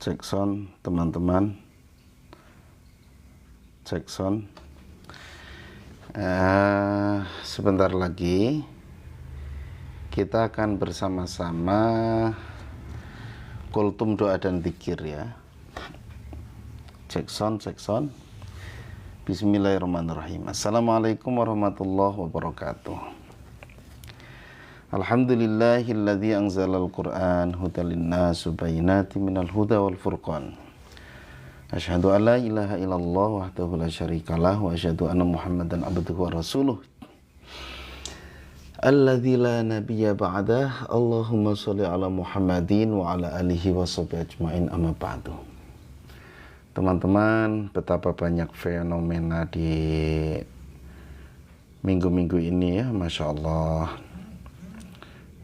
Cek sound teman-teman, cek sound. Sebentar lagi kita akan bersama-sama kultum doa dan zikir ya. Cek sound, cek sound. Bismillahirrahmanirrahim. Assalamualaikum warahmatullahi wabarakatuh. Alhamdulillahilladzi anzalal Qur'an hudal linnas bayyinatin minal huda wal furqan. Asyhadu an la ilaha illallah wahdahu la syarikalah wa asyhadu anna Muhammadan abduhu wa rasuluh. Alladzi la nabiyya ba'dah. Allahumma shalli ala Muhammadin wa ala alihi wa sahbihi ajmain, amma ba'du. Teman-teman, betapa banyak fenomena di minggu-minggu ini ya, Masya Allah.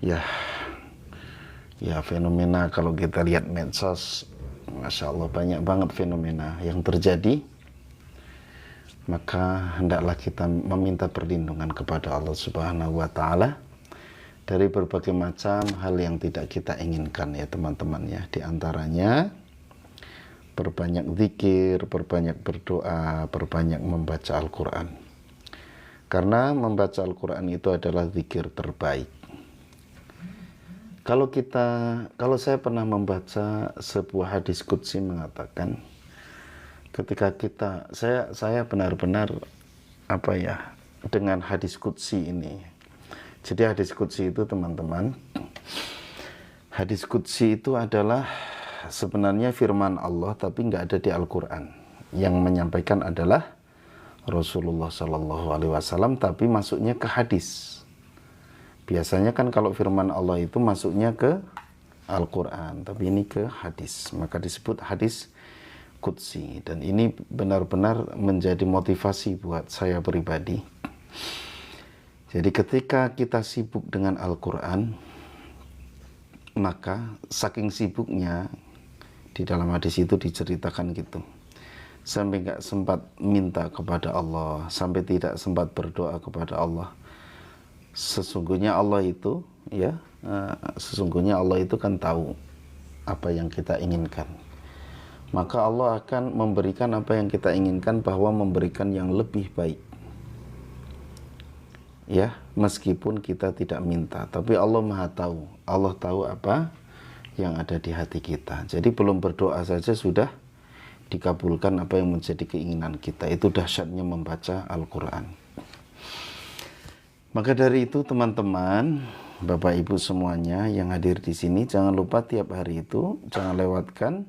Ya fenomena, kalau kita lihat medsos, Masya Allah banyak banget fenomena yang terjadi. Maka hendaklah kita meminta perlindungan kepada Allah Subhanahu wa Ta'ala dari berbagai macam hal yang tidak kita inginkan ya teman-teman ya. Di antaranya perbanyak zikir, perbanyak berdoa, perbanyak membaca Al-Quran. Karena membaca Al-Quran itu adalah zikir terbaik. Kalau saya pernah membaca sebuah hadis qudsi mengatakan, ketika saya benar-benar dengan hadis qudsi ini. Jadi hadis qudsi itu teman-teman, hadis qudsi itu adalah sebenarnya firman Allah tapi nggak ada di Al-Quran. Yang menyampaikan adalah Rasulullah SAW, tapi masuknya ke hadis. Biasanya kan kalau firman Allah itu masuknya ke Al-Quran, tapi ini ke hadis, maka disebut hadis qudsi. Dan ini benar-benar menjadi motivasi buat saya pribadi. Jadi ketika kita sibuk dengan Al-Quran, maka saking sibuknya, di dalam hadis itu diceritakan gitu, sampai gak sempat minta kepada Allah, sampai tidak sempat berdoa kepada Allah. Sesungguhnya Allah itu kan tahu apa yang kita inginkan. Maka Allah akan memberikan apa yang kita inginkan, bahwa memberikan yang lebih baik. Ya, meskipun kita tidak minta, tapi Allah Maha tahu. Allah tahu apa yang ada di hati kita. Jadi belum berdoa saja sudah dikabulkan apa yang menjadi keinginan kita. Itu dahsyatnya membaca Al-Quran. Maka dari itu teman-teman, Bapak Ibu semuanya yang hadir di sini, jangan lupa tiap hari itu jangan lewatkan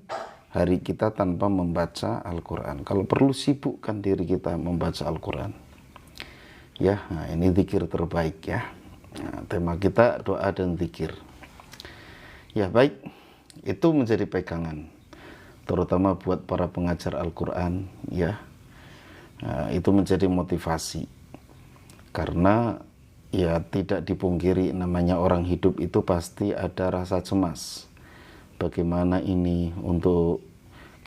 hari kita tanpa membaca Al-Quran. Kalau perlu sibukkan diri kita membaca Al-Quran. Ya, nah ini zikir terbaik ya. Nah, tema kita doa dan zikir. Ya baik, itu menjadi pegangan, terutama buat para pengajar Al-Quran ya. Nah, itu menjadi motivasi. Karena ya tidak dipungkiri, namanya orang hidup itu pasti ada rasa cemas. Bagaimana ini untuk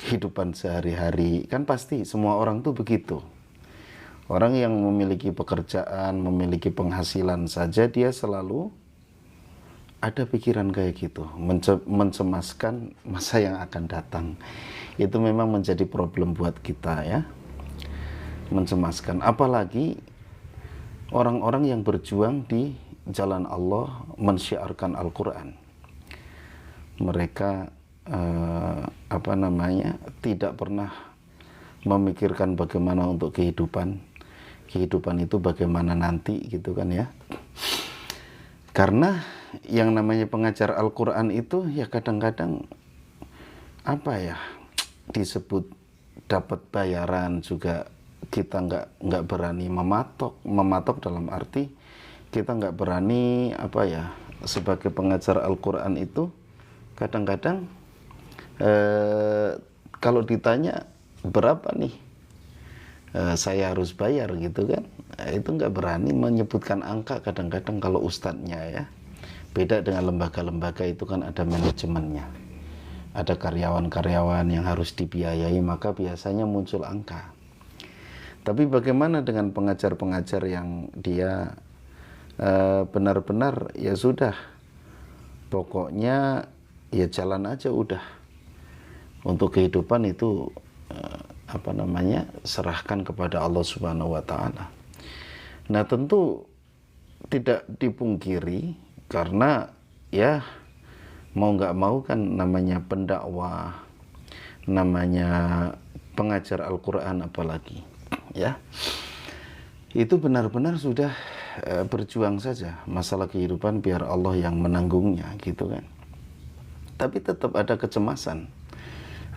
kehidupan sehari-hari, kan pasti semua orang tuh begitu. Orang yang memiliki pekerjaan, memiliki penghasilan saja, dia selalu ada pikiran kayak gitu, mencemaskan masa yang akan datang. Itu memang menjadi problem buat kita ya, mencemaskan. Apalagi orang-orang yang berjuang di jalan Allah, mensyiarkan Al-Quran. Mereka tidak pernah memikirkan bagaimana untuk kehidupan itu bagaimana nanti gitu kan ya. Karena yang namanya pengajar Al-Quran itu ya kadang-kadang disebut dapat bayaran juga kita nggak berani mematok dalam arti kita nggak berani sebagai pengajar Al-Quran itu kadang-kadang kalau ditanya berapa nih saya harus bayar gitu kan, itu nggak berani menyebutkan angka kadang-kadang kalau ustadznya ya. Beda dengan lembaga-lembaga, itu kan ada manajemennya, ada karyawan-karyawan yang harus dibiayai, maka biasanya muncul angka. Tapi bagaimana dengan pengajar-pengajar yang dia benar-benar ya sudah, pokoknya ya jalan aja udah. Untuk kehidupan itu serahkan kepada Allah Subhanahu wa taala. Nah, tentu tidak dipungkiri karena ya mau nggak mau kan namanya pendakwah, namanya pengajar Al-Quran apalagi ya, itu benar-benar sudah berjuang saja masalah kehidupan biar Allah yang menanggungnya gitu kan. Tapi tetap ada kecemasan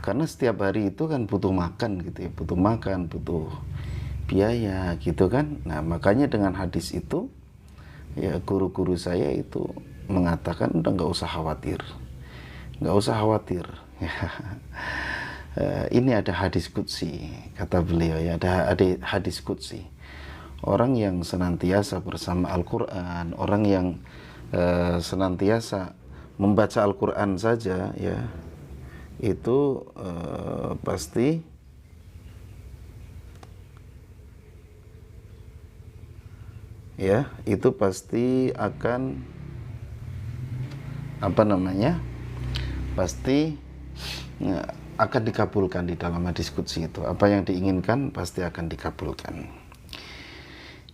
karena setiap hari itu kan butuh makan gitu ya, butuh makan, butuh biaya gitu kan. Nah, makanya dengan hadis itu ya guru-guru saya itu mengatakan udah nggak usah khawatir, nggak usah khawatir ya. Ini ada hadis qudsi, kata beliau ya, ada hadis qudsi. Orang yang senantiasa bersama Al-Quran, orang yang senantiasa membaca Al-Quran saja ya, itu pasti ya, itu pasti akan pasti akan dikabulkan di dalam diskusi itu. Apa yang diinginkan pasti akan dikabulkan.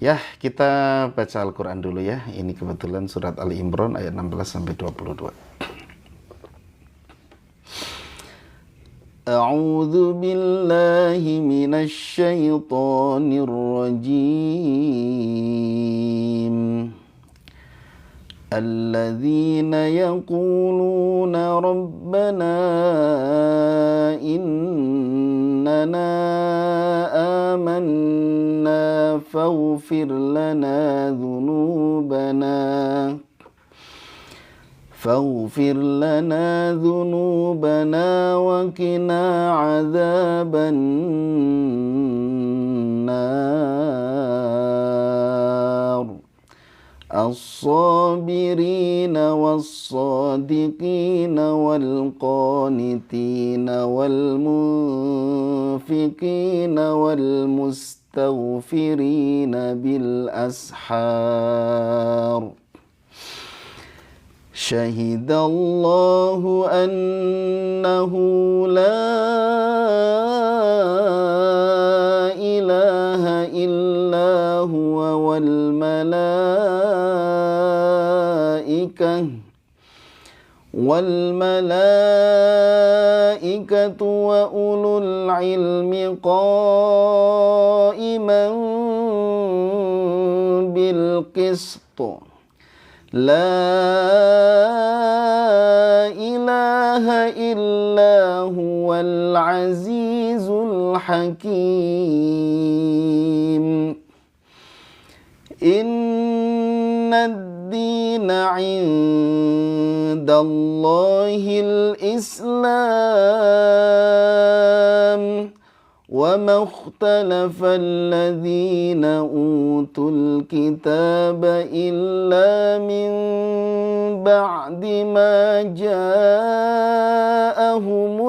Ya, kita baca Al-Quran dulu ya. Ini kebetulan surat Ali Imran ayat 16 sampai 22. A'udzu billahi minasy syaithanir rajim. Alladzina yaquluna rabbana innana amanna faghfir lana dhunubana wa qina adzaban nar. الصابرين والصادقين والقانتين والمنفقين والمستغفرين بالأسحار شهد الله أنه لا إله إلا هو والملائكة وأولو العلم قائما بالقسط لا إله إلا هو العزيز الحكيم إن الدين عند الله الإسلام وما اختلف الذين أوتوا الكتاب إلا من بعد ما جاءهم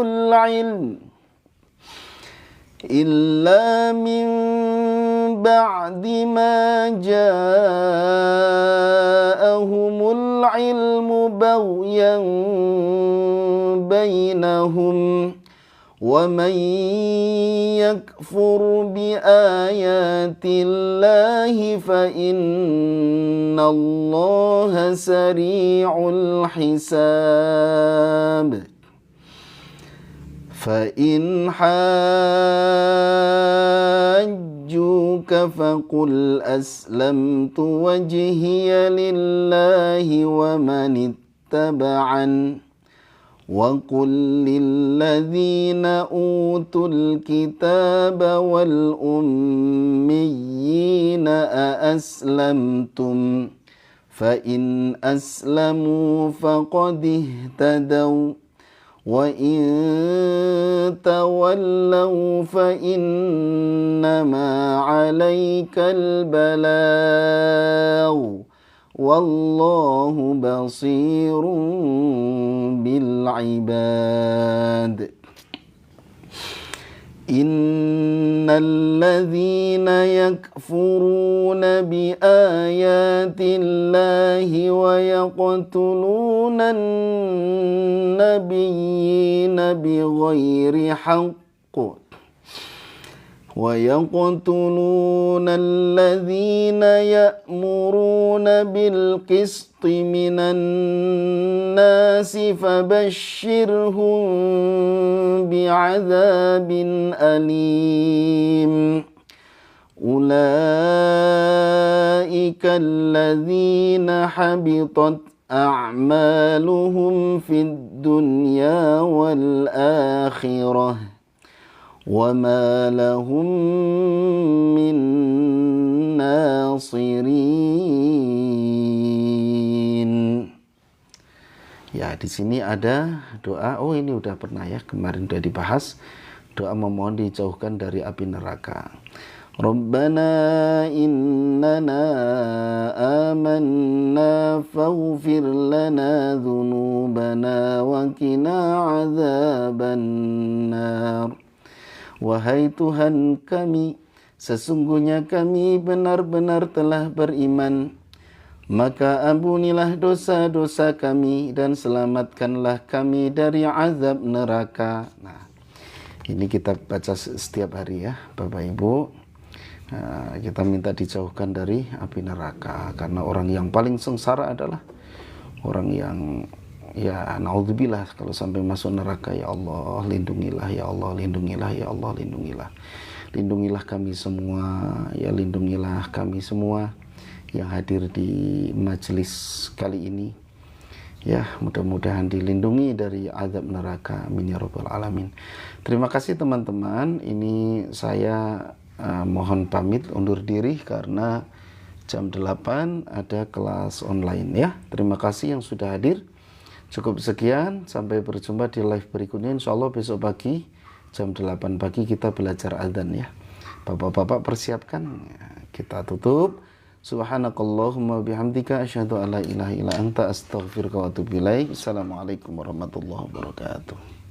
العلم بغيا بينهم ومن يكفر بآيات الله فإن الله سريع الحساب فإن حاجوك فقل أسلمت وجهي لله ومن اتبعن وقل للذين أوتوا الكتاب والأميين أأسلمتم فإن أسلموا فقد اهتدوا وإن تولوا فإنما عليك البلاغ والله بصير بالعباد. Innalladzina yakfuruna bi ayatillahi wa yaqtuluna an-nabiyyina bighairi haqq وَيَقْتُلُونَ الَّذِينَ يَأْمُرُونَ بِالْقِسْطِ مِنَ النَّاسِ فَبَشِّرْهُم بِعَذَابٍ أَلِيمٍ أُولَئِكَ الَّذِينَ حَبِطَتْ أَعْمَالُهُمْ فِي الدُّنْيَا وَالْآخِرَةِ وَمَا لَهُم مِّن نَاصِرِينَ. Ya, di sini ada doa. Oh, ini udah pernah ya, kemarin udah dibahas. Doa memohon dijauhkan dari api neraka. Rabbana innana amanna faghfir lana dhunubana wa qina adzabannar. Wahai Tuhan kami, sesungguhnya kami benar-benar telah beriman, maka ampunilah dosa-dosa kami dan selamatkanlah kami dari azab neraka. Nah, ini kita baca setiap hari ya Bapak Ibu. Nah, kita minta dijauhkan dari api neraka, karena orang yang paling sengsara adalah orang yang ya naudzubillah kalau sampai masuk neraka. Ya Allah lindungilah, ya Allah lindungilah, ya Allah lindungilah. Lindungilah kami semua, ya lindungilah kami semua yang hadir di majelis kali ini. Ya, mudah-mudahan dilindungi dari azab neraka. Amin ya rabbal alamin. Terima kasih teman-teman. Ini saya mohon pamit undur diri karena jam 8 ada kelas online ya. Terima kasih yang sudah hadir. Cukup sekian, sampai berjumpa di live berikutnya. Insya Allah besok pagi jam 8 pagi kita belajar adzan ya. Bapak-bapak persiapkan, kita tutup. Subhanakallahumma bihamdika asyhadu an la ilaha illa anta astaghfiruka wa atubu ilaik. Assalamualaikum warahmatullahi wabarakatuh.